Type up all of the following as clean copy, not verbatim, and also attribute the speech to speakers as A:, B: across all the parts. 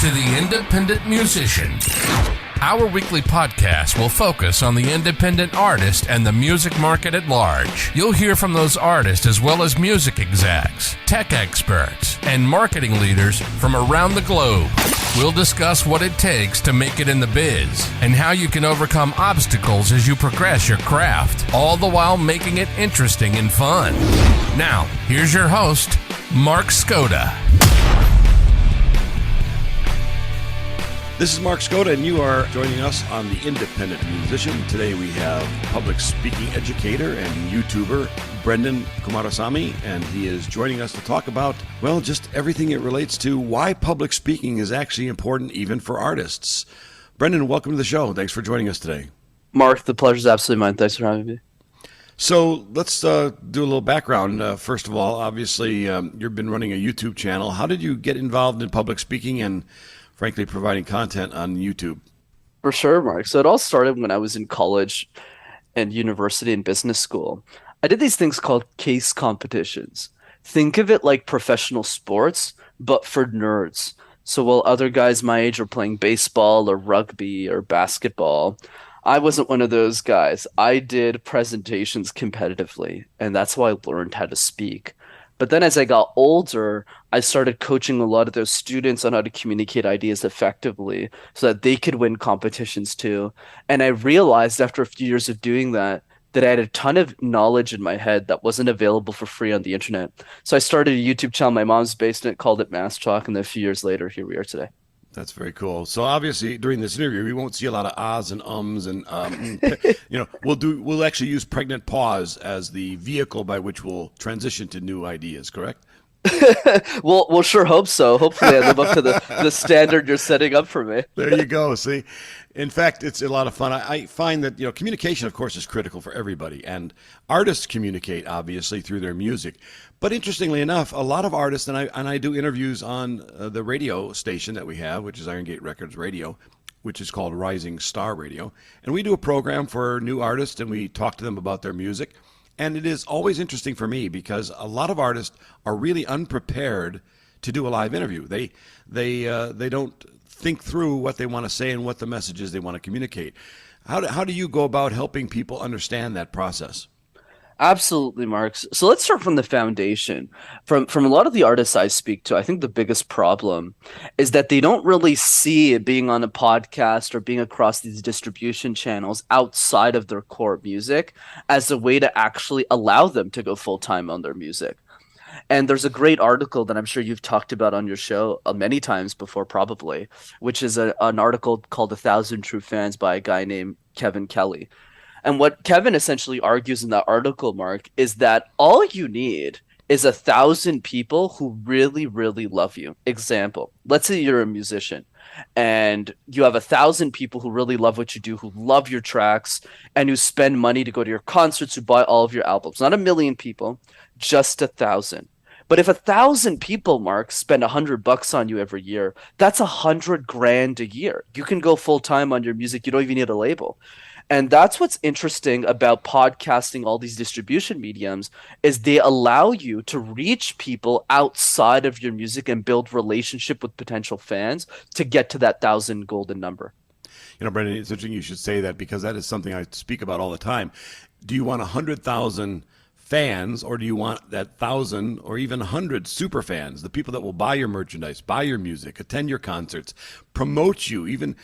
A: to The Independent Musician. Our weekly podcast will focus on the independent artist and the music market at large. You'll hear from those artists as well as music execs, tech experts, and marketing leaders from around the globe. We'll discuss what it takes to make it in the biz and how you can overcome obstacles as you progress your craft, all the while making it interesting and fun. Now, here's your host, Mark Skoda.
B: This is Mark Skoda, and you are joining us on The Independent Musician. Today we have public speaking educator and YouTuber Brenden Kumarasamy, and he is joining us to talk about, well, just everything it relates to why public speaking is actually important even for artists. Brenden, welcome to the show. Thanks for joining us today.
C: Mark, the pleasure is absolutely mine. Thanks for having me.
B: So let's do a little background. First of all, obviously, you've been running a YouTube channel. How did you get involved in public speaking and frankly, providing content on YouTube?
C: For sure, Mark. So it all started when I was in college and university and business school. I did these things called case competitions. Think of it like professional sports, but for nerds. So while other guys my age were playing baseball or rugby or basketball, I wasn't one of those guys. I did presentations competitively, and that's how I learned how to speak. But then as I got older, I started coaching a lot of those students on how to communicate ideas effectively so that they could win competitions too. And I realized after a few years of doing that I had a ton of knowledge in my head that wasn't available for free on the internet. So I started a YouTube channel in my mom's basement, called it Mass Talk, and then a few years later, here we are today.
B: That's very cool. So obviously during this interview, we won't see a lot of ahs and ums and, we'll actually use pregnant pause as the vehicle by which we'll transition to new ideas, correct?
C: We'll sure hope so. Hopefully I live up to the standard you're setting up for me.
B: There you go. See, in fact, it's a lot of fun. I find that, communication, of course, is critical for everybody. And artists communicate, obviously, through their music. But interestingly enough, a lot of artists, and I do interviews on the radio station that we have, which is Iron Gate Records Radio, which is called Rising Star Radio. And we do a program for new artists, and we talk to them about their music. And it is always interesting for me because a lot of artists are really unprepared to do a live interview. They don't think through what they want to say and what the messages they want to communicate. How do you go about helping people understand that process?
C: Absolutely, Mark. So let's start from the foundation. From a lot of the artists I speak to, I think the biggest problem is that they don't really see being on a podcast or being across these distribution channels outside of their core music as a way to actually allow them to go full-time on their music. And there's a great article that I'm sure you've talked about on your show many times before, probably, which is an article called 1,000 True Fans by a guy named Kevin Kelly. And what Kevin essentially argues in that article, Mark, is that all you need is 1,000 people who really, really love you. Example, let's say you're a musician and you have 1,000 people who really love what you do, who love your tracks, and who spend money to go to your concerts, who buy all of your albums. Not 1 million people, just 1,000. But if 1,000 people, Mark, spend $100 on you every year, that's $100,000 a year. You can go full time on your music. You don't even need a label. And that's what's interesting about podcasting, all these distribution mediums, is they allow you to reach people outside of your music and build relationship with potential fans to get to that 1,000 golden number.
B: Brenden, it's interesting you should say that because that is something I speak about all the time. Do you want 100,000 fans, or do you want that 1,000 or even 100 super fans, the people that will buy your merchandise, buy your music, attend your concerts, promote you? Even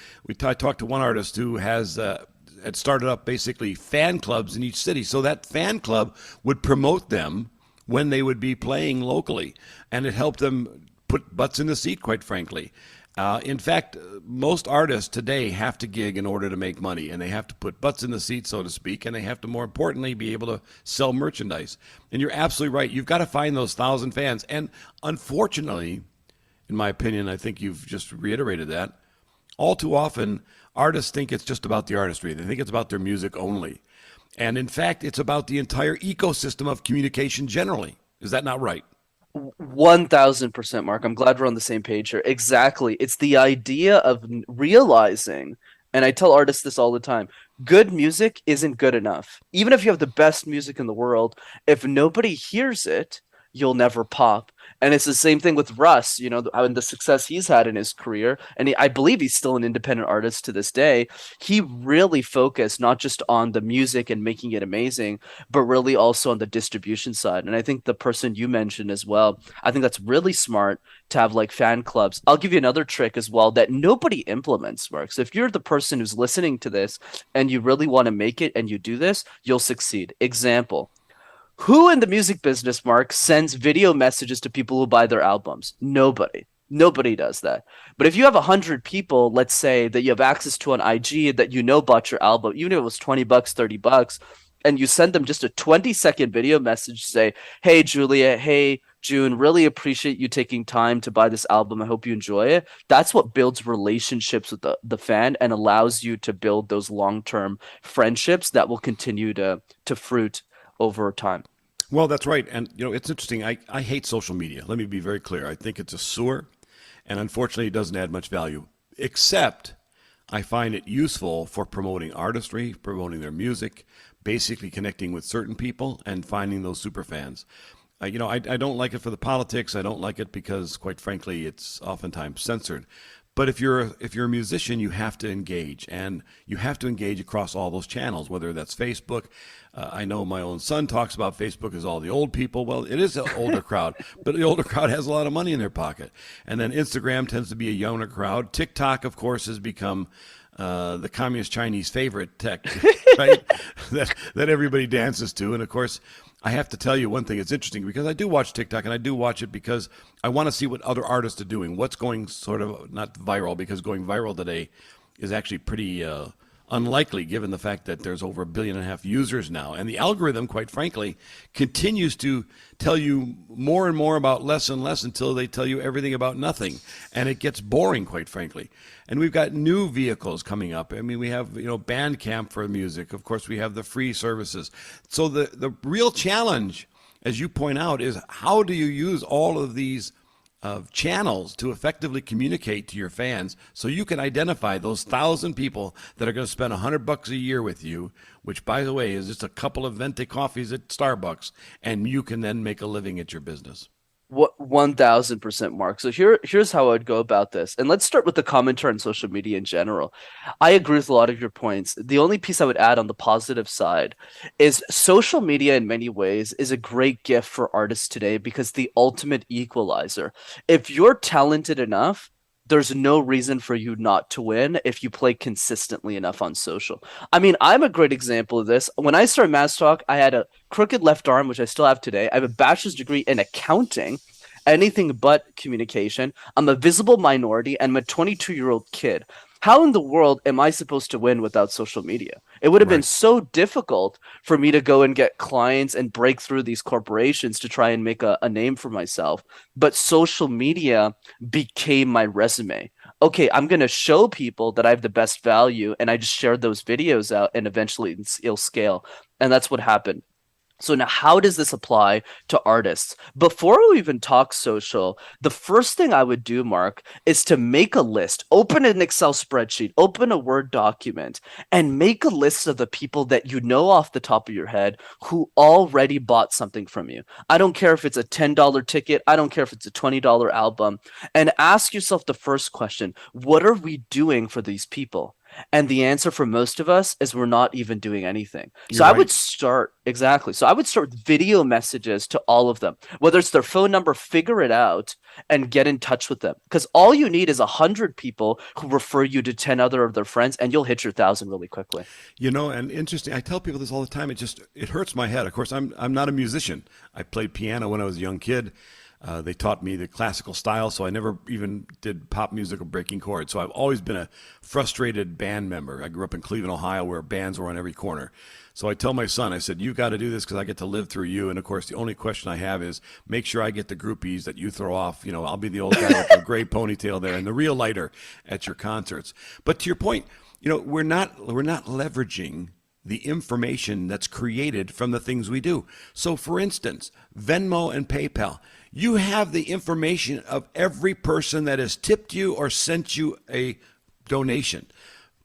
B: I talked to one artist who had started up basically fan clubs in each city. So that fan club would promote them when they would be playing locally. And it helped them put butts in the seat, quite frankly. In fact, most artists today have to gig in order to make money. And they have to put butts in the seat, so to speak. And they have to, more importantly, be able to sell merchandise. And you're absolutely right. You've got to find those 1,000 fans. And unfortunately, in my opinion, I think you've just reiterated that, all too often, artists think it's just about the artistry. They think it's about their music only. And in fact, it's about the entire ecosystem of communication generally. Is that not right?
C: 1,000%, Mark. I'm glad we're on the same page here. Exactly. It's the idea of realizing, and I tell artists this all the time, good music isn't good enough. Even if you have the best music in the world, if nobody hears it, you'll never pop. And it's the same thing with Russ, and the success he's had in his career. And I believe he's still an independent artist to this day. He really focused not just on the music and making it amazing, but really also on the distribution side. And I think the person you mentioned as well, I think that's really smart to have like fan clubs. I'll give you another trick as well that nobody implements, Mark. So if you're the person who's listening to this and you really want to make it and you do this, you'll succeed. Example. Who in the music business, Mark, sends video messages to people who buy their albums? Nobody. Nobody does that. But if you have 100 people, let's say that you have access to on IG that bought your album, even if it was $20, $30, and you send them just a 20-second video message, say, hey, Julia, hey, June, really appreciate you taking time to buy this album. I hope you enjoy it. That's what builds relationships with the fan and allows you to build those long-term friendships that will continue to fruit over time.
B: Well, that's right. And, it's interesting. I hate social media. Let me be very clear. I think it's a sewer, and unfortunately, it doesn't add much value, except I find it useful for promoting artistry, promoting their music, basically connecting with certain people and finding those super fans. I don't like it for the politics. I don't like it because, quite frankly, it's oftentimes censored. But if you're a musician, you have to engage, and you have to engage across all those channels, whether that's Facebook. I know my own son talks about Facebook as all the old people. Well, it is an older crowd, but the older crowd has a lot of money in their pocket. And then Instagram tends to be a younger crowd. TikTok, of course, has become the communist Chinese favorite tech, right? that everybody dances to. And of course, I have to tell you one thing. It's interesting because I do watch TikTok, and I do watch it because I want to see what other artists are doing. What's going sort of not viral, because going viral today is actually pretty unlikely given the fact that there's over 1.5 billion users now. And the algorithm, quite frankly, continues to tell you more and more about less and less until they tell you everything about nothing. And it gets boring, quite frankly. And we've got new vehicles coming up. I mean, we have, Bandcamp for music. Of course, we have the free services. So the real challenge, as you point out, is how do you use all of these channels to effectively communicate to your fans so you can identify those 1,000 people that are going to spend $100 a year with you, which, by the way, is just a couple of venti coffees at Starbucks, and you can then make a living at your business.
C: What 1000%, Mark. So here's how I would go about this. And let's start with the commentary on social media in general. I agree with a lot of your points. The only piece I would add on the positive side is social media in many ways is a great gift for artists today because the ultimate equalizer. If you're talented enough, there's no reason for you not to win if you play consistently enough on social. I mean, I'm a great example of this. When I started Mass Talk, I had a crooked left arm, which I still have today. I have a bachelor's degree in accounting, anything but communication. I'm a visible minority, and I'm a 22-year-old kid. How in the world am I supposed to win without social media? It would have been so difficult for me to go and get clients and break through these corporations to try and make a name for myself. But social media became my resume. Okay, I'm going to show people that I have the best value, and I just shared those videos out, and eventually it'll scale. And that's what happened. So now how does this apply to artists? Before we even talk social, the first thing I would do, Mark, is to make a list, open an Excel spreadsheet, open a Word document, and make a list of the people that you know off the top of your head who already bought something from you. I don't care if it's a $10 ticket. I don't care if it's a $20 album. And ask yourself the first question, what are we doing for these people? And the answer for most of us is we're not even doing anything. So I would start So I would start with video messages to all of them, whether it's their phone number, figure it out and get in touch with them. Because all you need is 100 people who refer you to 10 other of their friends, and you'll hit your 1,000 really quickly.
B: And interesting. I tell people this all the time. It hurts my head. Of course, I'm not a musician. I played piano when I was a young kid. They taught me the classical style, so I never even did pop music or breaking chords. So I've always been a frustrated band member. I grew up in Cleveland, Ohio, where bands were on every corner. So I tell my son, I said, you got to do this because I get to live through you. And, of course, the only question I have is make sure I get the groupies that you throw off. I'll be the old guy with the gray ponytail there and the real lighter at your concerts. But to your point, we're not leveraging the information that's created from the things we do. So, for instance, Venmo and PayPal. You have the information of every person that has tipped you or sent you a donation.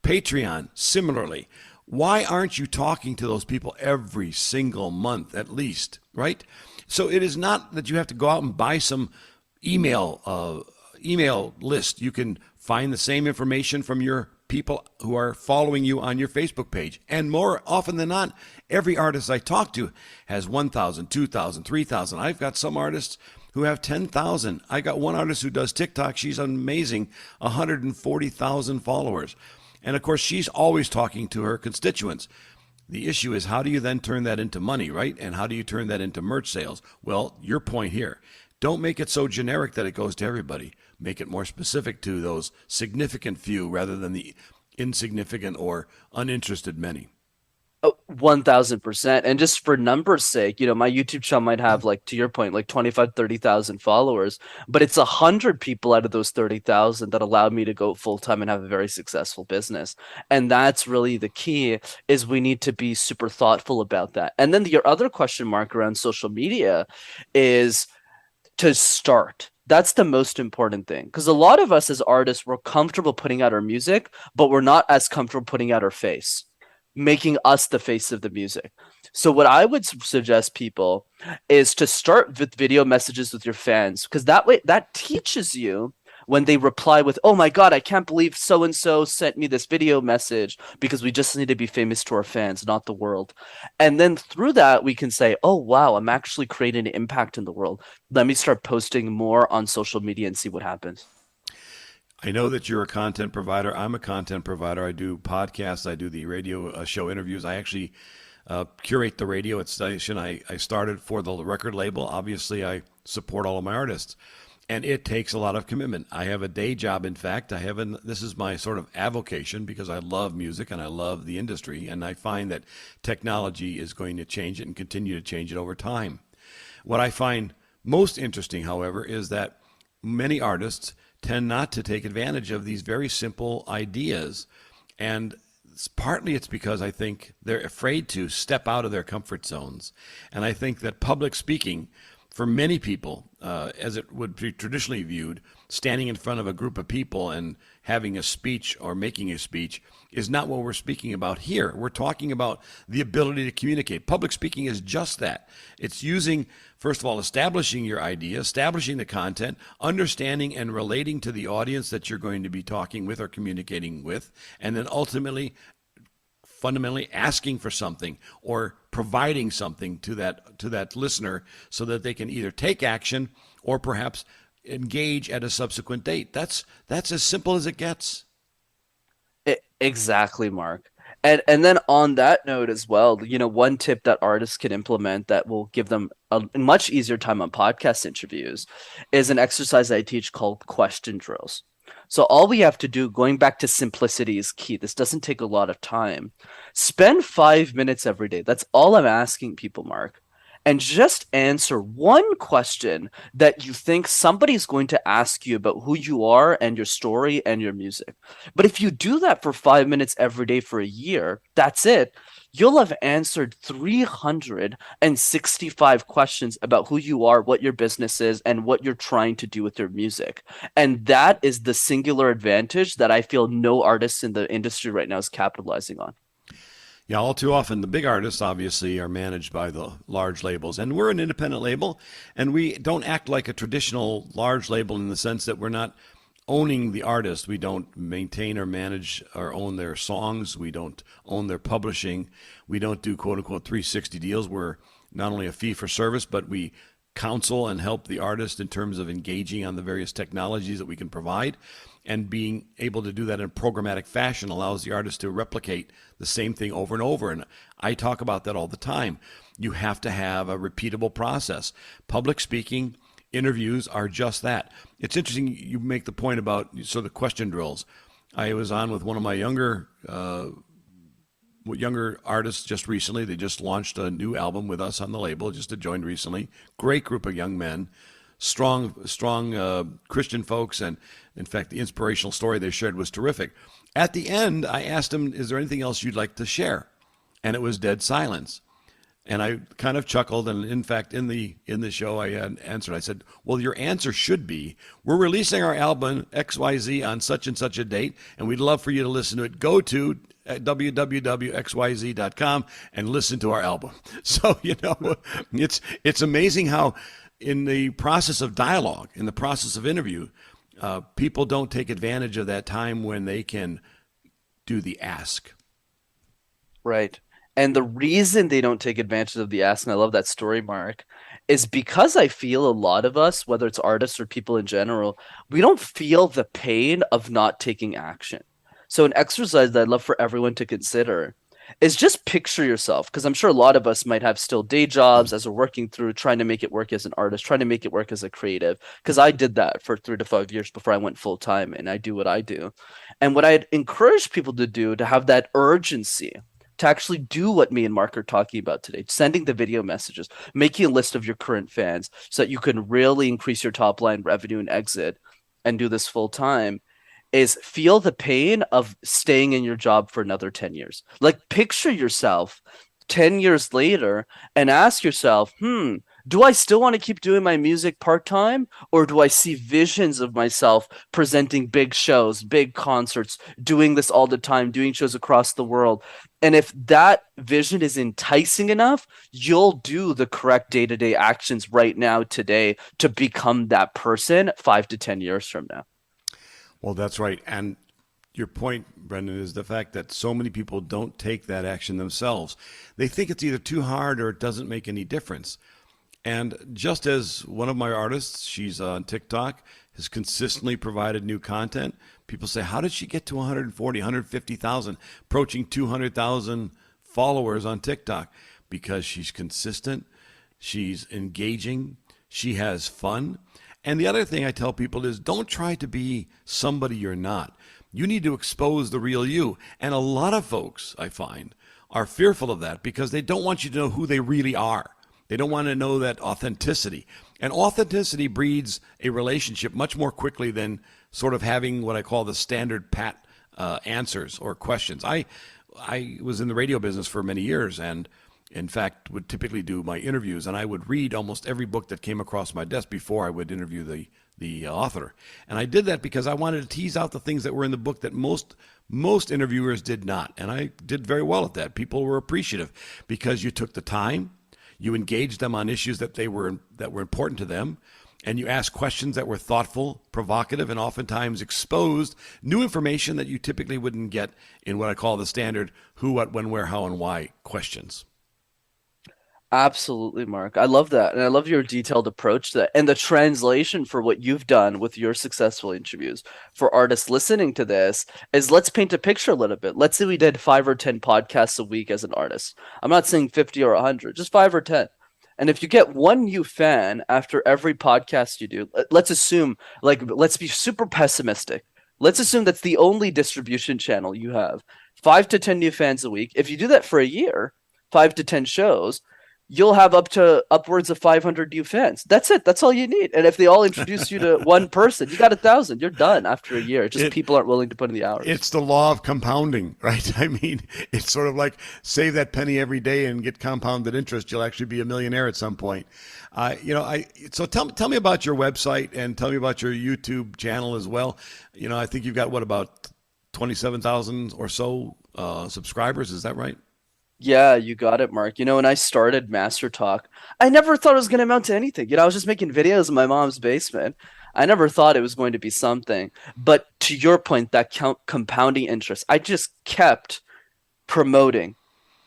B: Patreon, similarly. Why aren't you talking to those people every single month at least, right? So it is not that you have to go out and buy some email list. You can find the same information from your people who are following you on your Facebook page. And more often than not, every artist I talk to has 1,000, 2,000, 3,000. I've got some artists who have 10,000. I got one artist who does TikTok. She's amazing, 140,000 followers. And of course, she's always talking to her constituents. The issue is, how do you then turn that into money, right? And how do you turn that into merch sales? Well, your point here. Don't make it so generic that it goes to everybody. Make it more specific to those significant few rather than the insignificant or uninterested many.
C: Oh, 1000%. And just for numbers sake, my YouTube channel might have, like, to your point, like 25, 30,000 followers, but it's 100 people out of those 30,000 that allowed me to go full time and have a very successful business. And that's really the key, is we need to be super thoughtful about that. And then your other question mark around social media is to start. That's the most important thing, because a lot of us as artists, we're comfortable putting out our music, but we're not as comfortable putting out our face, making us the face of the music. So what I would suggest people is to start with video messages with your fans, because that way, that teaches you when they reply with, "Oh my God, I can't believe so and so sent me this video message," because we just need to be famous to our fans, not the world. And then through that, we can say, "Oh wow, I'm actually creating an impact in the world. Let me start posting more on social media and see what happens."
B: I know that you're a content provider. I'm a content provider. I do podcasts. I do the radio show interviews. I actually curate the radio station. I started for the record label. Obviously, I support all of my artists. And it takes a lot of commitment. I have a day job. In fact, this is my sort of avocation, because I love music and I love the industry. And I find that technology is going to change it and continue to change it over time. What I find most interesting, however, is that many artists tend not to take advantage of these very simple ideas. And partly it's because I think they're afraid to step out of their comfort zones. And I think that public speaking, for many people, as it would be traditionally viewed, standing in front of a group of people and having a speech or making a speech is not what we're speaking about here. We're talking about the ability to communicate. Public speaking is just that. It's using, first of all, establishing your idea, establishing the content, understanding and relating to the audience that you're going to be talking with or communicating with, and then ultimately, fundamentally asking for something or providing something to that listener so that they can either take action or perhaps engage at a subsequent date. That's as simple as it gets.
C: Exactly, Mark. And then on that note as well, one tip that artists can implement that will give them a much easier time on podcast interviews is an exercise I teach called question drills. So all we have to do, going back to simplicity, is key. This doesn't take a lot of time. Spend 5 minutes every day. That's all I'm asking people, Mark. And just answer one question that you think somebody's going to ask you about who you are and your story and your music. But if you do that for 5 minutes every day for a year, that's it. You'll have answered 365 questions about who you are, what your business is, and what you're trying to do with your music. And that is the singular advantage that I feel no artist in the industry right now is capitalizing on.
B: Yeah, all too often the big artists obviously are managed by the large labels, and we're an independent label, and we don't act like a traditional large label in the sense that we're not owning the artist. We don't maintain or manage or own their songs. We don't own their publishing. We don't do quote unquote 360 deals. We're not only a fee for service, but we counsel and help the artist in terms of engaging on the various technologies that we can provide. And being able to do that in a programmatic fashion allows the artist to replicate the same thing over and over. And I talk about that all the time. You have to have a repeatable process. Public speaking, interviews are just that. It's interesting you make the point about sort of question drills. I was on with one of my younger artists just recently. They just launched a new album with us on the label, just had joined recently. Great group of young men. Strong Christian folks, and in fact, the inspirational story they shared was terrific. At the end, I asked them, "Is there anything else you'd like to share?" And it was dead silence. And I kind of chuckled, and in fact, in the show, I had answered. I said, "Well, your answer should be, we're releasing our album XYZ on such and such a date, and we'd love for you to listen to it. Go to at www.xyz.com and listen to our album. So, it's amazing how in the process of dialogue, in the process of interview, people don't take advantage of that time when they can do the ask.
C: Right. And the reason they don't take advantage of the ask, and I love that story, Mark, is because I feel a lot of us, whether it's artists or people in general, we don't feel the pain of not taking action. So, an exercise that I'd love for everyone to consider is just picture yourself, because I'm sure a lot of us might have still day jobs as we're working through trying to make it work as an artist, trying to make it work as a creative. Because I did that for 3 to 5 years before I went full time, and I do what I do. And what I'd encourage people to do to have that urgency to actually do what me and Mark are talking about today, sending the video messages, making a list of your current fans so that you can really increase your top line revenue and exit and do this full time, is feel the pain of staying in your job for another 10 years. Like, picture yourself 10 years later and ask yourself, do I still want to keep doing my music part-time, or do I see visions of myself presenting big shows, big concerts, doing this all the time, doing shows across the world? And if that vision is enticing enough, you'll do the correct day-to-day actions right now, today, to become that person 5 to 10 years from now.
B: Well, that's right. And your point, Brenden, is the fact that so many people don't take that action themselves. They think it's either too hard or it doesn't make any difference. And just as one of my artists, she's on TikTok, has consistently provided new content, people say, how did she get to 140, 150,000, approaching 200,000 followers on TikTok? Because she's consistent, she's engaging, she has fun. And the other thing I tell people is, don't try to be somebody you're not. You need to expose the real you. And a lot of folks, I find, are fearful of that because they don't want you to know who they really are. They don't want to know that authenticity. And authenticity breeds a relationship much more quickly than sort of having what I call the standard pat answers or questions. I was in the radio business for many years, and in fact would typically do my interviews, and I would read almost every book that came across my desk before I would interview the author. And I did that because I wanted to tease out the things that were in the book that most interviewers did not. And I did very well at that. People were appreciative because you took the time, you engaged them on issues that were important to them, and you asked questions that were thoughtful, provocative, and oftentimes exposed new information that you typically wouldn't get in what I call the standard who, what, when, where, how, and why questions.
C: Absolutely, Mark. I love that. And I love your detailed approach to that. And the translation for what you've done with your successful interviews for artists listening to this is, let's paint a picture a little bit. Let's say we did 5 or 10 podcasts a week as an artist. I'm not saying 50 or 100, just 5 or 10. And if you get one new fan after every podcast you do, let's assume, let's be super pessimistic. Let's assume that's the only distribution channel you have. 5 to 10 new fans a week. If you do that for a year, 5 to 10 shows, you'll have upwards of 500 new fans. That's it. That's all you need. And if they all introduce you to one person, you got 1,000. You're done after a year. People aren't willing to put in the hours.
B: It's the law of compounding, right? I mean, it's sort of like save that penny every day and get compounded interest. You'll actually be a millionaire at some point. So tell me about your website and tell me about your YouTube channel as well. I think you've got about 27,000 or so subscribers. Is that right?
C: Yeah, you got it, Mark. When I started Master Talk, I never thought it was going to amount to anything. I was just making videos in my mom's basement. I never thought it was going to be something. But to your point, that compounding interest, I just kept promoting.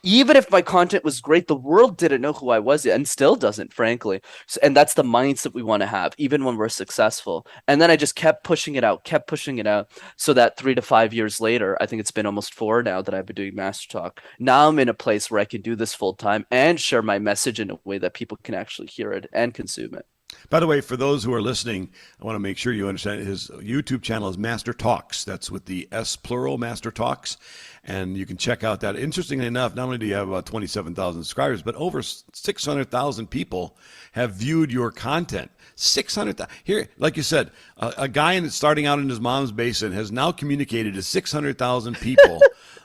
C: Even if my content was great, the world didn't know who I was yet, and still doesn't, frankly. And that's the mindset we want to have, even when we're successful. And then I just kept pushing it out, so that 3 to 5 years later, I think it's been almost 4 now that I've been doing Master Talk. Now I'm in a place where I can do this full time and share my message in a way that people can actually hear it and consume it.
B: By the way, for those who are listening, I want to make sure you understand his YouTube channel is Master Talks. That's with the S plural, Master Talks. And you can check out that. Interestingly enough, not only do you have about 27,000 subscribers, but over 600,000 people have viewed your content. 600,000. Here, like you said, a guy starting out in his mom's basement has now communicated to 600,000 people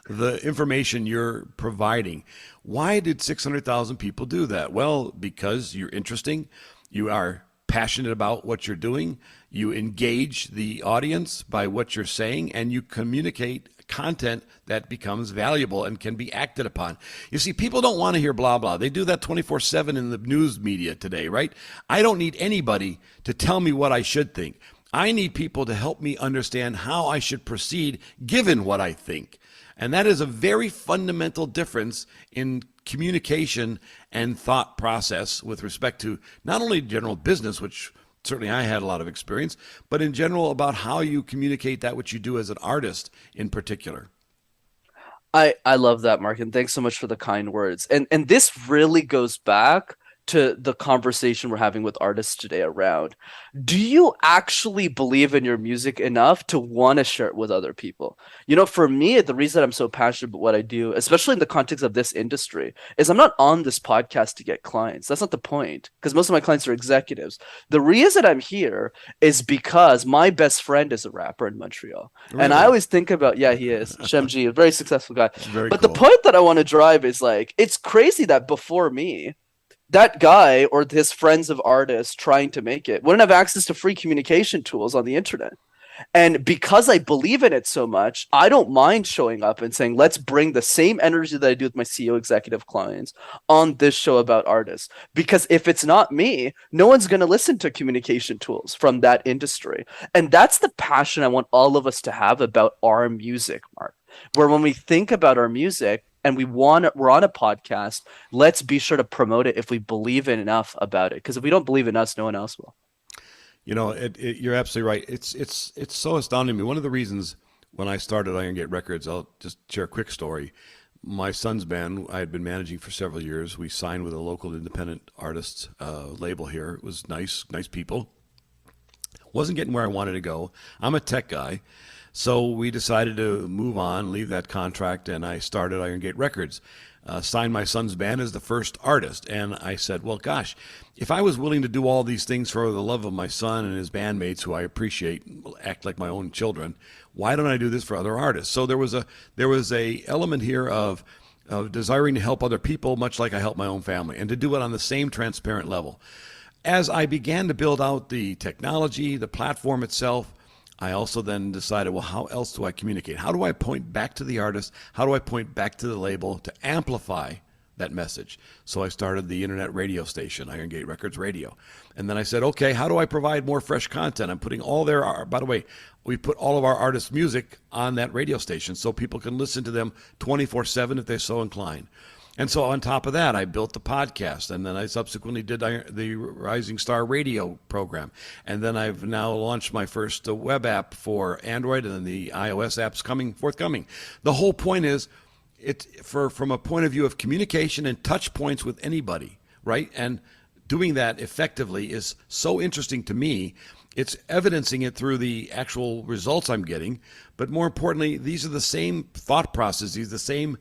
B: the information you're providing. Why did 600,000 people do that? Well, because you're interesting. You are passionate about what you're doing. You engage the audience by what you're saying, and you communicate content that becomes valuable and can be acted upon. You see, people don't want to hear blah, blah. They do that 24/7 in the news media today, right? I don't need anybody to tell me what I should think. I need people to help me understand how I should proceed given what I think. And that is a very fundamental difference in communication and thought process with respect to not only general business, which certainly I had a lot of experience, but in general about how you communicate that which you do as an artist in particular.
C: I love that, Mark, and thanks so much for the kind words. And this really goes back to the conversation we're having with artists today around, do you actually believe in your music enough to want to share it with other people? You know, for me, the reason I'm so passionate about what I do, especially in the context of this industry, is I'm not on this podcast to get clients. That's not the point, because most of my clients are executives. The reason I'm here is because my best friend is a rapper in Montreal.
B: Really?
C: And I always think about, yeah, he is, Shemji, a very successful guy.
B: Very
C: but
B: cool.
C: The point that I want to drive is like, it's crazy that before me, that guy or his friends of artists trying to make it wouldn't have access to free communication tools on the internet. And because I believe in it so much, I don't mind showing up and saying, let's bring the same energy that I do with my CEO executive clients on this show about artists. Because if it's not me, no one's going to listen to communication tools from that industry. And that's the passion I want all of us to have about our music, Mark. Where when we think about our music, and we're on a podcast, let's be sure to promote it if we believe in enough about it. Because if we don't believe in us, no one else will.
B: You know, you're absolutely right. It's so astounding to me. One of the reasons when I started Iron Gate Records, I'll just share a quick story. My son's band, I had been managing for several years. We signed with a local independent artists label here. It was nice people. Wasn't getting where I wanted to go. I'm a tech guy. So we decided to move on, leave that contract, and I started Iron Gate Records. Signed my son's band as the first artist. And I said, well, gosh, if I was willing to do all these things for the love of my son and his bandmates, who I appreciate, act like my own children, why don't I do this for other artists? So there was a element here of desiring to help other people, much like I help my own family, and to do it on the same transparent level. As I began to build out the technology, the platform itself, I also then decided, well, how else do I communicate? How do I point back to the artist? How do I point back to the label to amplify that message? So I started the internet radio station, Iron Gate Records Radio. And then I said, okay, how do I provide more fresh content? I'm putting all their, by the way, we put all of our artists' music on that radio station so people can listen to them 24/7 if they're so inclined. And so on top of that, I built the podcast, and then I subsequently did the Rising Star radio program. And then I've now launched my first web app for Android, and then the iOS app's forthcoming. The whole point is, from a point of view of communication and touch points with anybody, right? And doing that effectively is so interesting to me. It's evidencing it through the actual results I'm getting. But more importantly, these are the same thought processes, the same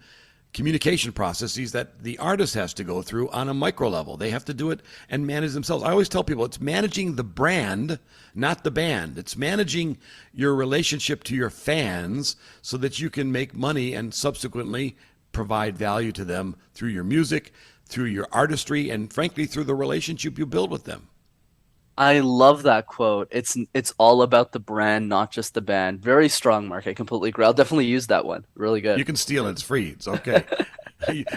B: communication processes that the artist has to go through on a micro level. They have to do it and manage themselves. I always tell people it's managing the brand, not the band. It's managing your relationship to your fans so that you can make money and subsequently provide value to them through your music, through your artistry, and frankly, through the relationship you build with them.
C: I love that quote. It's all about the brand, not just the band. Very strong, Mark. I completely agree. I'll definitely use that one. Really good.
B: You can steal it. It's free. It's okay.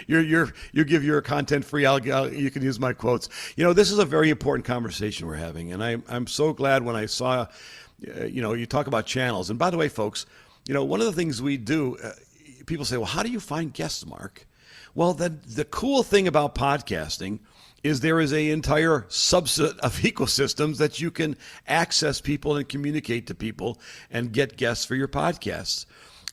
B: You give your content free. You can use my quotes. You know, this is a very important conversation we're having, and I'm so glad when I saw, you talk about channels. And by the way, folks, one of the things we do, people say, well, how do you find guests, Mark? Well, the cool thing about podcasting is there is an entire subset of ecosystems that you can access people and communicate to people and get guests for your podcasts.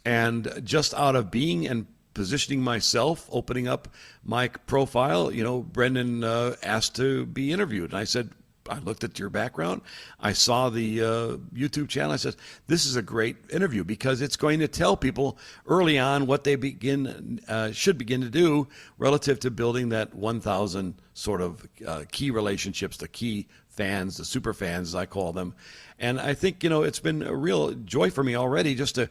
B: And just out of being and positioning myself, opening up my profile, Brenden asked to be interviewed. And I said, I looked at your background. I saw the YouTube channel. I said, this is a great interview because it's going to tell people early on what they should begin to do relative to building that 1,000 sort of key relationships, the key fans, the super fans, as I call them. And I think, it's been a real joy for me already just to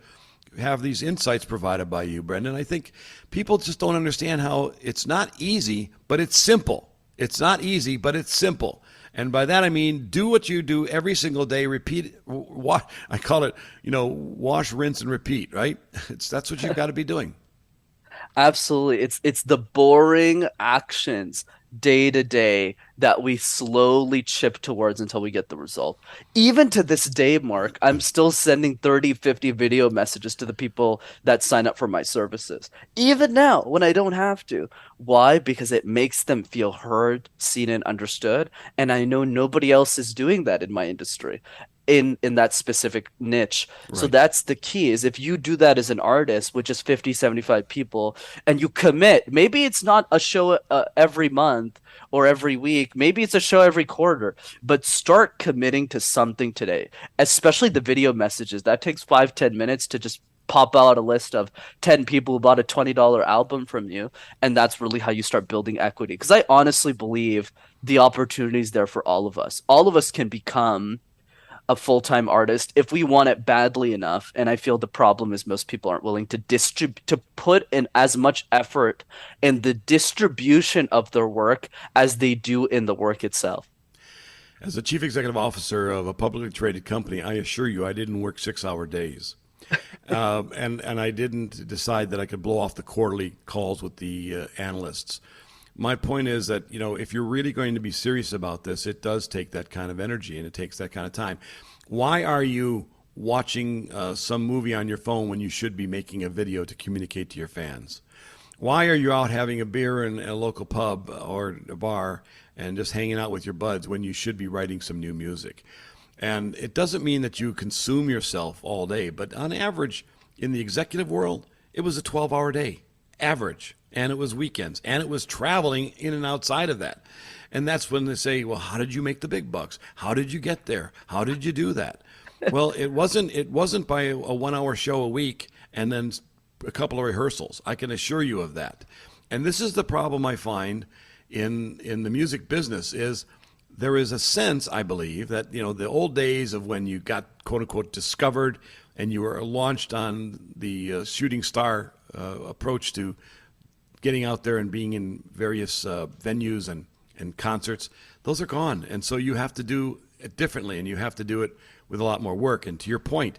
B: have these insights provided by you, Brenden. I think people just don't understand how it's not easy, but it's simple. It's not easy, but it's simple. And by that I mean do what you do every single day. Repeat. I call it, wash, rinse, and repeat. Right? That's what you've got to be doing.
C: Absolutely. It's the boring actions day to day that we slowly chip towards until we get the result. Even to this day, Mark, I'm still sending 30, 50 video messages to the people that sign up for my services. Even now, when I don't have to. Why? Because it makes them feel heard, seen, and understood. And I know nobody else is doing that in my industry. In that specific niche. So
B: Right.
C: that's the key is if you do that as an artist with just 50, 75 people and you commit, maybe it's not a show every month or every week, maybe it's a show every quarter, but start committing to something today, especially the video messages. That takes 5, 10 minutes to just pop out a list of 10 people who bought a $20 album from you. And that's really how you start building equity. Because I honestly believe the opportunity is there for all of us. All of us can become a full-time artist if we want it badly enough. And I feel the problem is most people aren't willing to put in as much effort in the distribution of their work as they do in the work itself.
B: As the chief executive officer of a publicly traded company, I assure you, I didn't work 6-hour days. And I didn't decide that I could blow off the quarterly calls with the analysts. My point is that, if you're really going to be serious about this, it does take that kind of energy and it takes that kind of time. Why are you watching some movie on your phone when you should be making a video to communicate to your fans? Why are you out having a beer in a local pub or a bar and just hanging out with your buds when you should be writing some new music? And it doesn't mean that you consume yourself all day, but on average, in the executive world, it was a 12-hour day, average. And it was weekends, and it was traveling in and outside of that. And that's when they say, well, how did you make the big bucks? How did you get there? How did you do that? Well, it wasn't by a 1-hour show a week and then a couple of rehearsals. I can assure you of that. And this is the problem I find in the music business is there is a sense, I believe, that, the old days of when you got, quote unquote, discovered and you were launched on the shooting star approach to getting out there and being in various venues and concerts, those are gone. And so you have to do it differently, and you have to do it with a lot more work. And to your point,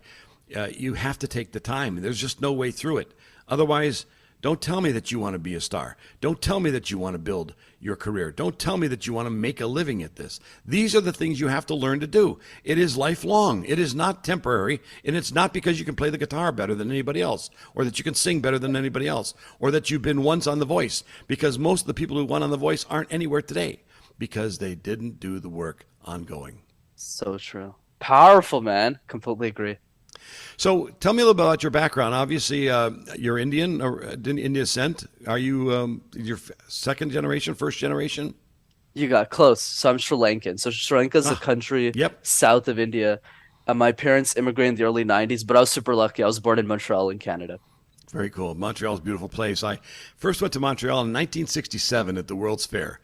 B: you have to take the time. There's just no way through it. Otherwise, don't tell me that you want to be a star. Don't tell me that you want to build your career. Don't tell me that you want to make a living at this. These are the things you have to learn to do. It is lifelong. It is not temporary, and it's not because you can play the guitar better than anybody else, or that you can sing better than anybody else, or that you've been once on The Voice, because most of the people who won on The Voice aren't anywhere today because they didn't do the work ongoing.
C: So true. Powerful, man. Completely agree.
B: So tell me a little bit about your background. Obviously, you're Indian or Indian descent. Are you your second generation, first generation?
C: You got close. So I'm Sri Lankan. So Sri Lanka is a country
B: Yep.
C: south of India. My parents immigrated in the early 90s, but I was super lucky. I was born in Montreal in Canada.
B: Very cool. Montreal's a beautiful place. I first went to Montreal in 1967 at the World's Fair.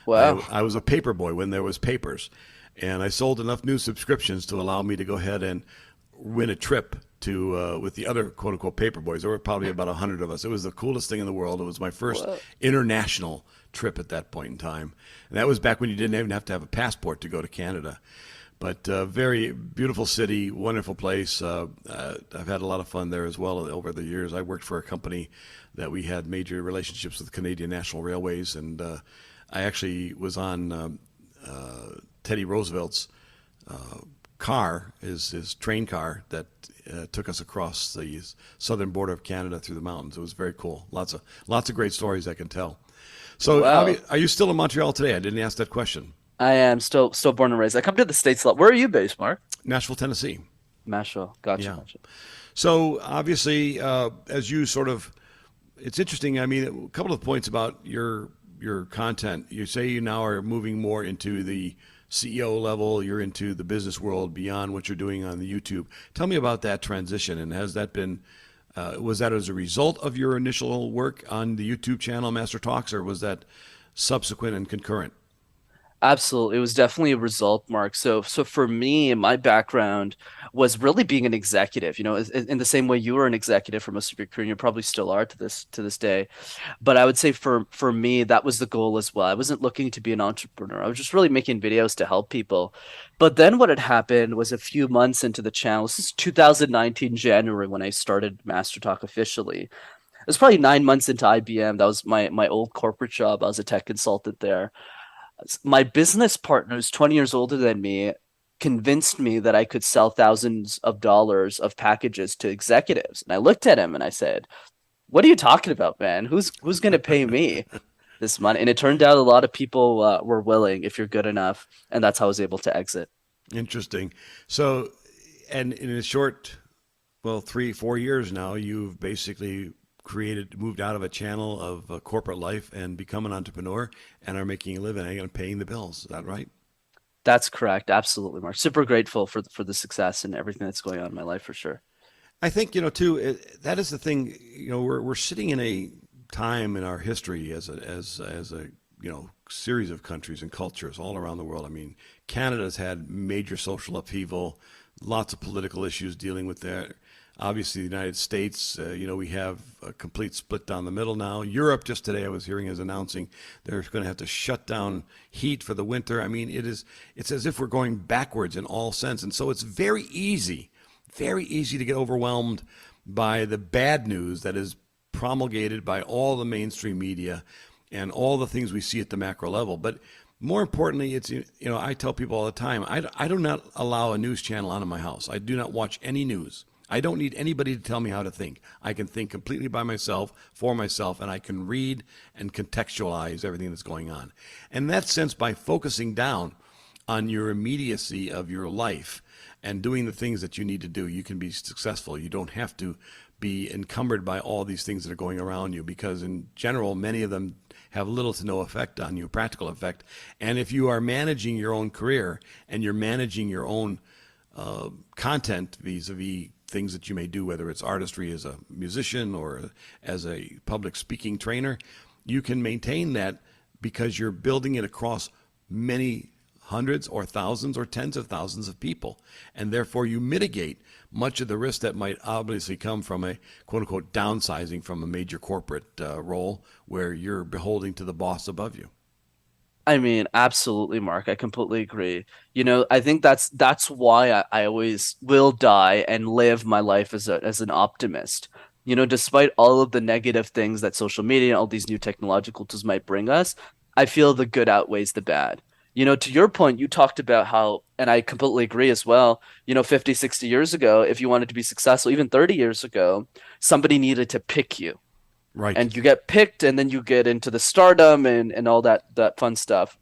C: Wow.
B: I was a paper boy when there was papers, and I sold enough new subscriptions to allow me to go ahead and win a trip to with the other quote unquote paper boys. There were probably about 100 of us. It was the coolest thing in the world. It was my first international trip at that point in time, and that was back when you didn't even have to have a passport to go to Canada. But very beautiful city, wonderful place. I've had a lot of fun there as well over the years. I worked for a company that we had major relationships with Canadian National Railways, and I actually was on Teddy Roosevelt's car, his train car that took us across the southern border of Canada through the mountains. It was very cool. Lots of great stories I can tell. So,
C: Wow.
B: are you still in Montreal today? I didn't ask that question.
C: I am still born and raised. I come to the States a lot. Where are you based, Mark?
B: Nashville, Tennessee.
C: Nashville. Gotcha.
B: Yeah.
C: Gotcha.
B: So obviously, as you sort of, it's interesting. I mean, a couple of points about your content. You say you now are moving more into the CEO level. You're into the business world beyond what you're doing on the YouTube. Tell me about that transition, and has that been, was that as a result of your initial work on the YouTube channel, Master Talks, or was that subsequent and concurrent?
C: Absolutely. It was definitely a result, Mark. So for me, my background was really being an executive, in the same way you were an executive for most of your career, and you probably still are to this day. But I would say for me, that was the goal as well. I wasn't looking to be an entrepreneur. I was just really making videos to help people. But then what had happened was a few months into the channel, this is 2019 January when I started Master Talk officially. It was probably 9 months into IBM. That was my old corporate job. I was a tech consultant there. My business partner, who's 20 years older than me, convinced me that I could sell thousands of dollars of packages to executives. And I looked at him and I said, "What are you talking about, man? Who's going to pay me this money?" And it turned out a lot of people were willing if you're good enough, and that's how I was able to exit.
B: Interesting. So, and in a short, well, 3, 4 years now, you've basically moved out of a channel of corporate life and become an entrepreneur and are making a living and paying the bills. Is that right?
C: That's correct. Absolutely, Mark. Super grateful for the success and everything that's going on in my life for sure.
B: I think, too, that is the thing. We're sitting in a time in our history as a series of countries and cultures all around the world. I mean, Canada's had major social upheaval, lots of political issues dealing with that. Obviously, the United States, we have a complete split down the middle now. Europe, just today, I was hearing is announcing they're going to have to shut down heat for the winter. I mean, it's as if we're going backwards in all sense. And so it's very easy to get overwhelmed by the bad news that is promulgated by all the mainstream media and all the things we see at the macro level. But more importantly, I tell people all the time, I do not allow a news channel onto my house. I do not watch any news. I don't need anybody to tell me how to think. I can think completely by myself, for myself, and I can read and contextualize everything that's going on. And in that sense, by focusing down on your immediacy of your life and doing the things that you need to do, you can be successful. You don't have to be encumbered by all these things that are going around you, because in general, many of them have little to no effect on you, practical effect. And if you are managing your own career and you're managing your own content vis-a-vis things that you may do, whether it's artistry as a musician or as a public speaking trainer, you can maintain that because you're building it across many hundreds or thousands or tens of thousands of people. And therefore you mitigate much of the risk that might obviously come from a quote unquote downsizing from a major corporate role where you're beholding to the boss above you.
C: I mean, absolutely, Mark. I completely agree. I think that's why I always will die and live my life as an optimist. Despite all of the negative things that social media and all these new technological tools might bring us, I feel the good outweighs the bad. To your point, you talked about how, and I completely agree as well, 50, 60 years ago, if you wanted to be successful, even 30 years ago, somebody needed to pick you.
B: Right.
C: And you get picked and then you get into the stardom and all that fun stuff.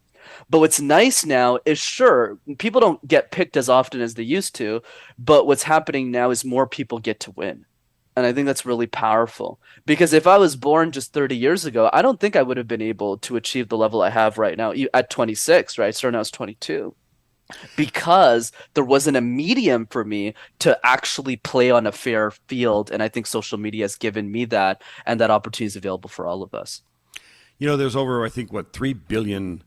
C: But what's nice now is, sure, people don't get picked as often as they used to, but what's happening now is more people get to win. And I think that's really powerful, because if I was born just 30 years ago, I don't think I would have been able to achieve the level I have right now at 26, right? Starting out as 22, because there wasn't a medium for me to actually play on a fair field. And I think social media has given me that, and that opportunity is available for all of us.
B: There's over, I think, 3 billion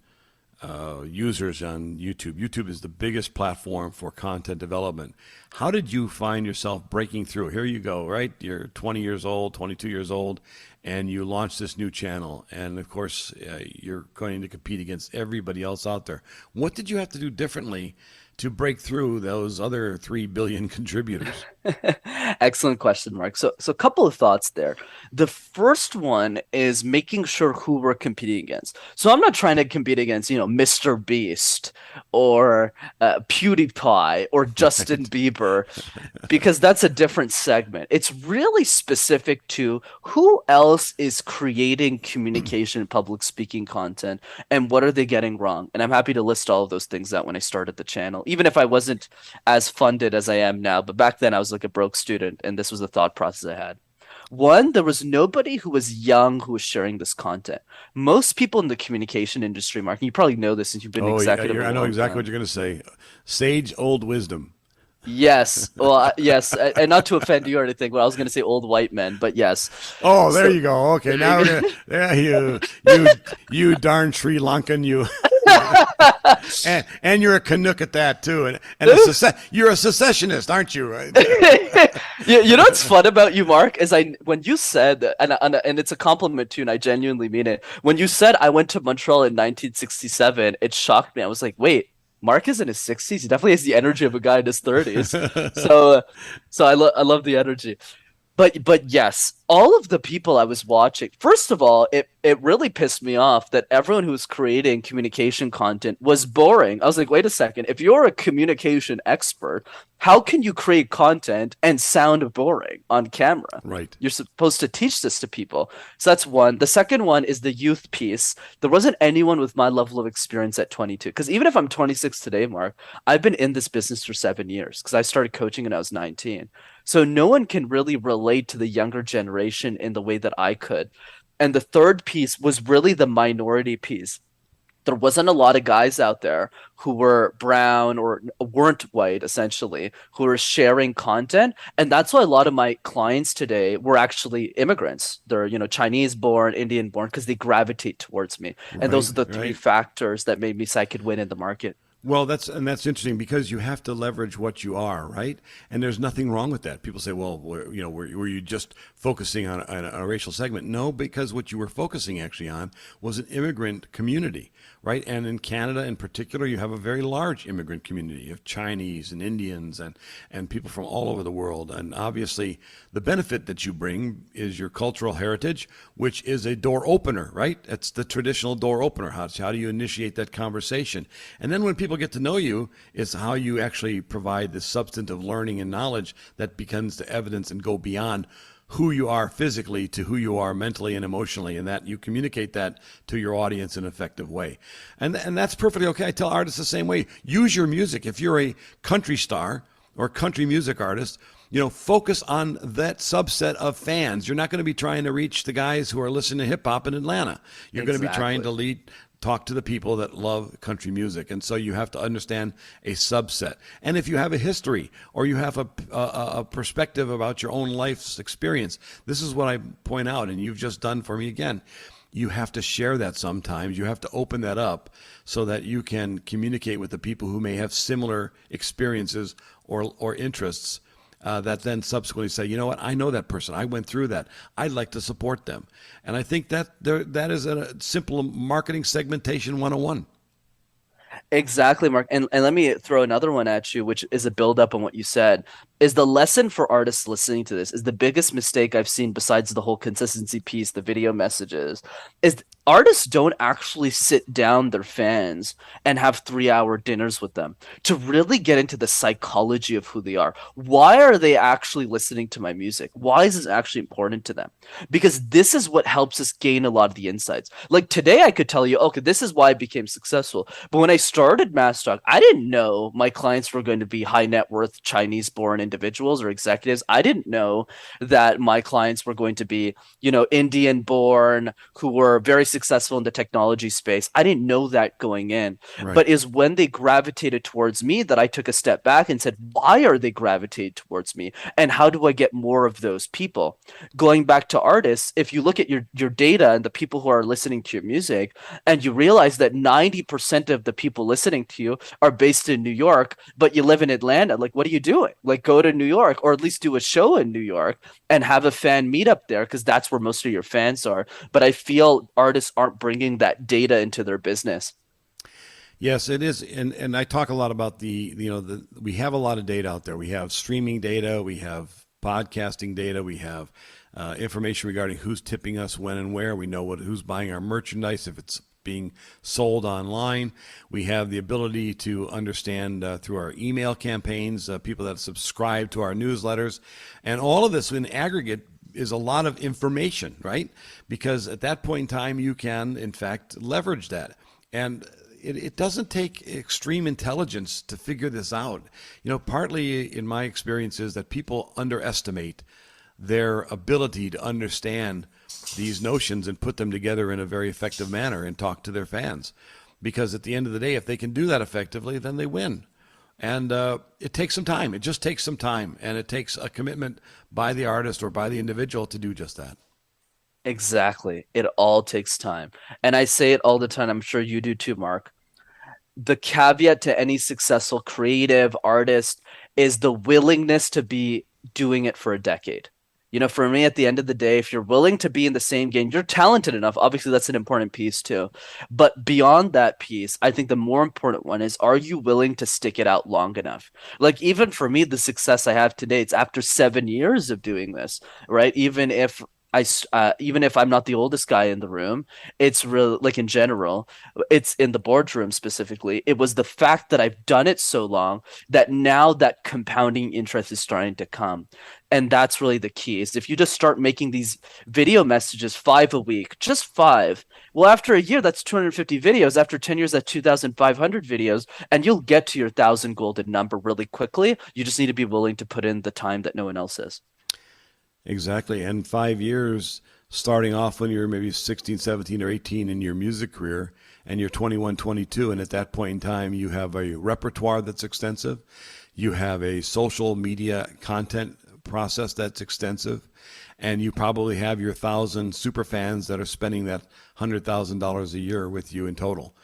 B: users on YouTube. YouTube is the biggest platform for content development. How did you find yourself breaking through? Here you go, right? You're 20 years old, 22 years old, and you launch this new channel. And of course, you're going to compete against everybody else out there. What did you have to do differently to break through those other 3 billion contributors?
C: Excellent question, Mark. So a couple of thoughts there. The first one is making sure who we're competing against. So I'm not trying to compete against, Mr. Beast or PewDiePie or Justin Bieber, because that's a different segment. It's really specific to who else is creating communication and public speaking content, and what are they getting wrong. And I'm happy to list all of those things out when I started the channel, even if I wasn't as funded as I am now. But back then I was like a broke student, and this was the thought process I had. One, there was nobody who was young who was sharing this content. Most people in the communication industry, Mark, and you probably know this since you've been executive.
B: I know exactly what you're going to say. Sage old wisdom.
C: Yes. Well, yes. And not to offend you or anything, but I was going to say old white men, but yes.
B: Oh, there you go. Okay, now we're gonna, yeah, you darn Sri Lankan, you. And you're a Canuck at that too, and you're a secessionist, aren't you? Right?
C: You know what's fun about you, Mark, is when you said, and it's a compliment too, and I genuinely mean it. When you said I went to Montreal in 1967, it shocked me. I was like, wait, Mark is in his 60s. He definitely has the energy of a guy in his 30s. So, I love the energy. But yes, all of the people I was watching, first of all, it really pissed me off that everyone who was creating communication content was boring. I was like, wait a second, if you're a communication expert, how can you create content and sound boring on camera?
B: Right.
C: You're supposed to teach this to people. So that's one. The second one is the youth piece. There wasn't anyone with my level of experience at 22. Because even if I'm 26 today, Mark, I've been in this business for 7 years because I started coaching when I was 19. So no one can really relate to the younger generation in the way that I could. And the third piece was really the minority piece. There wasn't a lot of guys out there who were brown or weren't white, essentially, who were sharing content. And that's why a lot of my clients today were actually immigrants. They're, Chinese born, Indian born, because they gravitate towards me. And those are the three factors that made me say I could win in the market.
B: Well, that's interesting because you have to leverage what you are, right? And there's nothing wrong with that. People say, "Well, were you just focusing on a racial segment?" No, because what you were focusing actually on was an immigrant community, right? And in Canada, in particular, you have a very large immigrant community of Chinese and Indians and people from all over the world. And obviously, the benefit that you bring is your cultural heritage, which is a door opener, right? It's the traditional door opener. How do you initiate that conversation? And then when people get to know you, is how you actually provide this substantive learning and knowledge that becomes the evidence and go beyond who you are physically to who you are mentally and emotionally, and that you communicate that to your audience in an effective way. And that's perfectly okay. I tell artists the same way. Use your music. If you're a country star or country music artist, focus on that subset of fans. You're not going to be trying to reach the guys who are listening to hip hop in Atlanta. You're going to be trying to talk to the people that love country music. And so you have to understand a subset. And if you have a history or you have a perspective about your own life's experience, this is what I point out, and you've just done for me again. You have to share that sometimes. You have to open that up so that you can communicate with the people who may have similar experiences or interests. That then subsequently say, you know what, I know that person. I went through that. I'd like to support them. And I think that is a simple marketing segmentation 101.
C: Exactly, Mark. And let me throw another one at you, which is a build up on what you said. Is the lesson for artists listening to this is the biggest mistake I've seen besides the whole consistency piece, the video messages, is artists don't actually sit down their fans and have 3-hour dinners with them to really get into the psychology of who they are. Why are they actually listening to my music? Why is this actually important to them? Because this is what helps us gain a lot of the insights. Like today, I could tell you, okay, this is why I became successful. But when I started Mass Talk, I didn't know my clients were going to be high net worth Chinese born individuals or executives. I didn't know that my clients were going to be, Indian born who were very successful in the technology space. I didn't know that going in.
B: Right.
C: But is when they gravitated towards me that I took a step back and said, why are they gravitating towards me? And how do I get more of those people? Going back to artists, if you look at your data and the people who are listening to your music, and you realize that 90% of the people listening to you are based in New York, but you live in Atlanta, like, what are you doing? Like, go to New York, or at least do a show in New York and have a fan meet up there, because that's where most of your fans are. But I feel artists aren't bringing that data into their business.
B: Yes, it is, and I talk a lot about we have a lot of data out there. We have streaming data, we have podcasting data, we have information regarding who's tipping us when and where. We know who's buying our merchandise if it's being sold online. We have the ability to understand through our email campaigns, people that subscribe to our newsletters, and all of this in aggregate is a lot of information, right? Because at that point in time, you can, in fact, leverage that. And it doesn't take extreme intelligence to figure this out. Partly in my experience is that people underestimate their ability to understand these notions and put them together in a very effective manner and talk to their fans. Because at the end of the day, if they can do that effectively, then they win. And it takes some time. It just takes some time. And it takes a commitment by the artist or by the individual to do just that.
C: Exactly. It all takes time. And I say it all the time. I'm sure you do too, Mark. the caveat to any successful creative artist is the willingness to be doing it for a decade. For me, at the end of the day, if you're willing to be in the same game, you're talented enough. Obviously, that's an important piece too. But beyond that piece, I think the more important one is, are you willing to stick it out long enough? Like, even for me, the success I have today, it's after 7 years of doing this, right? Even if I'm not the oldest guy in the room, it's real, like in general, it's in the boardroom specifically. It was the fact that I've done it so long that now that compounding interest is starting to come. And that's really the key, is if you just start making these video messages 5 a week, just five, well, after a year, that's 250 videos. After 10 years, that's 2,500 videos. And you'll get to your 1,000 golden number really quickly. You just need to be willing to put in the time that no one else is.
B: Exactly. And 5 years, starting off when you're maybe 16, 17, or 18 in your music career, and you're 21, 22, and at that point in time, you have a repertoire that's extensive. You have a social media content process that's extensive, and you probably have your 1,000 super fans that are spending that $100,000 a year with you in total.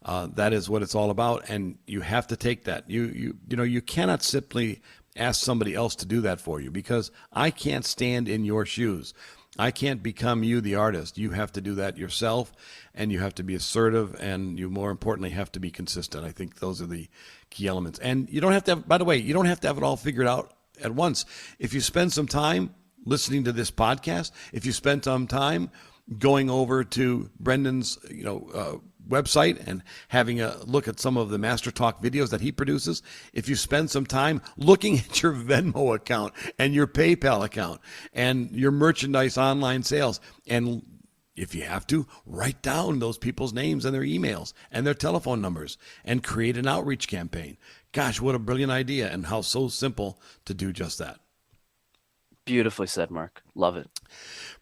B: That is what it's all about, and you have to take that. You cannot simply ask somebody else to do that for you, because I can't stand in your shoes. I can't become you, the artist. You have to do that yourself, and you have to be assertive, and you, more importantly, have to be consistent. I think those are the key elements. And you don't have to have, by the way, you don't have to have it all figured out at once. If you spend some time listening to this podcast, if you spend some time going over to Brenden's, website and having a look at some of the Master Talk videos that he produces, if you spend some time looking at your Venmo account and your PayPal account and your merchandise online sales, and if you have to, write down those people's names and their emails and their telephone numbers and create an outreach campaign. Gosh, what a brilliant idea, and how so simple to do just that.
C: Beautifully said, Mark. Love it.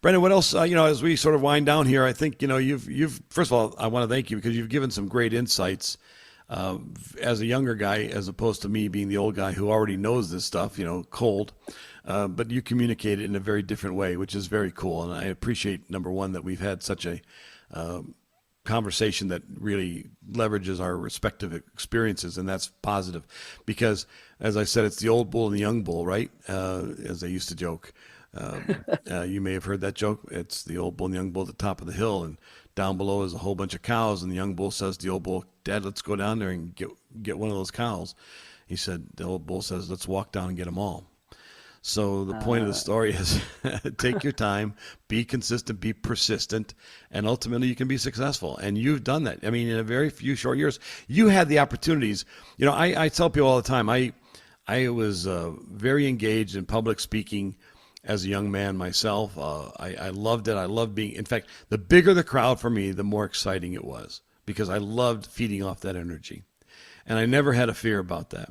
B: Brenden, what else, as we sort of wind down here, I think, you've first of all, I want to thank you because you've given some great insights as a younger guy, as opposed to me being the old guy who already knows this stuff, cold. But you communicate it in a very different way, which is very cool. And I appreciate, number one, that we've had such a conversation that really leverages our respective experiences, and that's positive. Because, as I said, it's the old bull and the young bull, right? As I used to joke. You may have heard that joke. It's the old bull and the young bull at the top of the hill, and down below is a whole bunch of cows, and the young bull says to the old bull, "Dad, let's go down there and get one of those cows." The old bull says, "Let's walk down and get them all." So the point of the story is take your time, be consistent, be persistent, and ultimately you can be successful. And you've done that. I mean, in a very few short years, you had the opportunities. I tell people all the time, I was very engaged in public speaking as a young man myself. I loved it. I loved being, in fact, the bigger the crowd for me, the more exciting it was, because I loved feeding off that energy. And I never had a fear about that.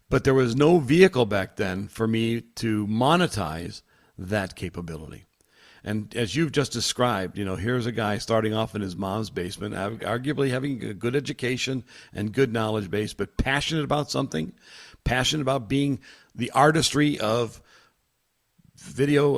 B: But there was no vehicle back then for me to monetize that capability. And as you've just described, here's a guy starting off in his mom's basement, arguably having a good education and good knowledge base, but passionate about something, passionate about being the artistry of video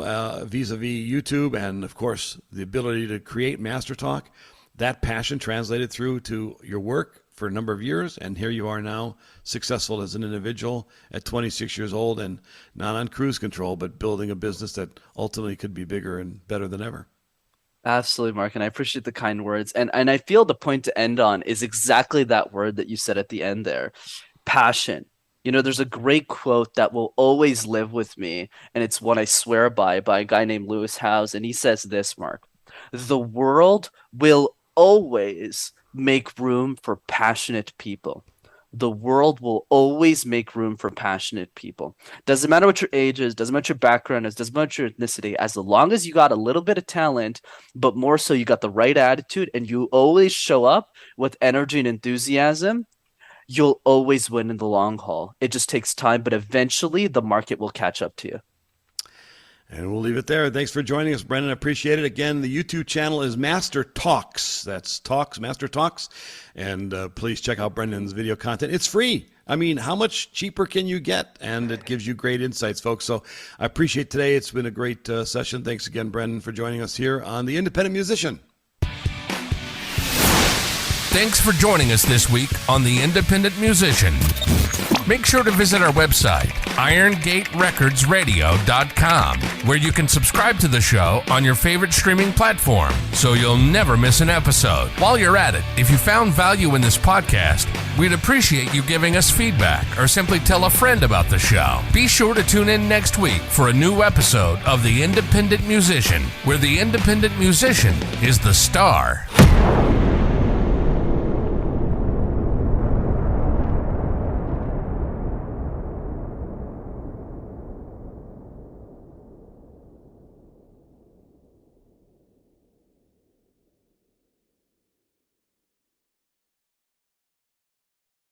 B: vis-a-vis YouTube, and of course the ability to create Master Talk. That passion translated through to your work for a number of years, and here you are now, successful as an individual at 26 years old, and not on cruise control, but building a business that ultimately could be bigger and better than ever.
C: Absolutely, Mark, and I appreciate the kind words. And I feel the point to end on is exactly that word that you said at the end there, passion. There's a great quote that will always live with me, and it's one I swear by a guy named Lewis Howes, and he says this, Mark: "The world will always make room for passionate people. The world will always make room for passionate people. Doesn't matter what your age is, doesn't matter what your background is, doesn't matter what your ethnicity, as long as you got a little bit of talent, but more so you got the right attitude, and you always show up with energy and enthusiasm, you'll always win in the long haul. It just takes time, but eventually the market will catch up to you."
B: And we'll leave it there. Thanks for joining us, Brenden. Appreciate it. Again, the YouTube channel is Master Talks. That's Talks, Master Talks. And please check out Brenden's video content. It's free. I mean, how much cheaper can you get? And it gives you great insights, folks. So I appreciate today. It's been a great session. Thanks again, Brenden, for joining us here on The Independent Musician.
A: Thanks for joining us this week on The Independent Musician. Make sure to visit our website, IronGateRecordsRadio.com, where you can subscribe to the show on your favorite streaming platform, so you'll never miss an episode. While you're at it, if you found value in this podcast, we'd appreciate you giving us feedback or simply tell a friend about the show. Be sure to tune in next week for a new episode of The Independent Musician, where the independent musician is the star.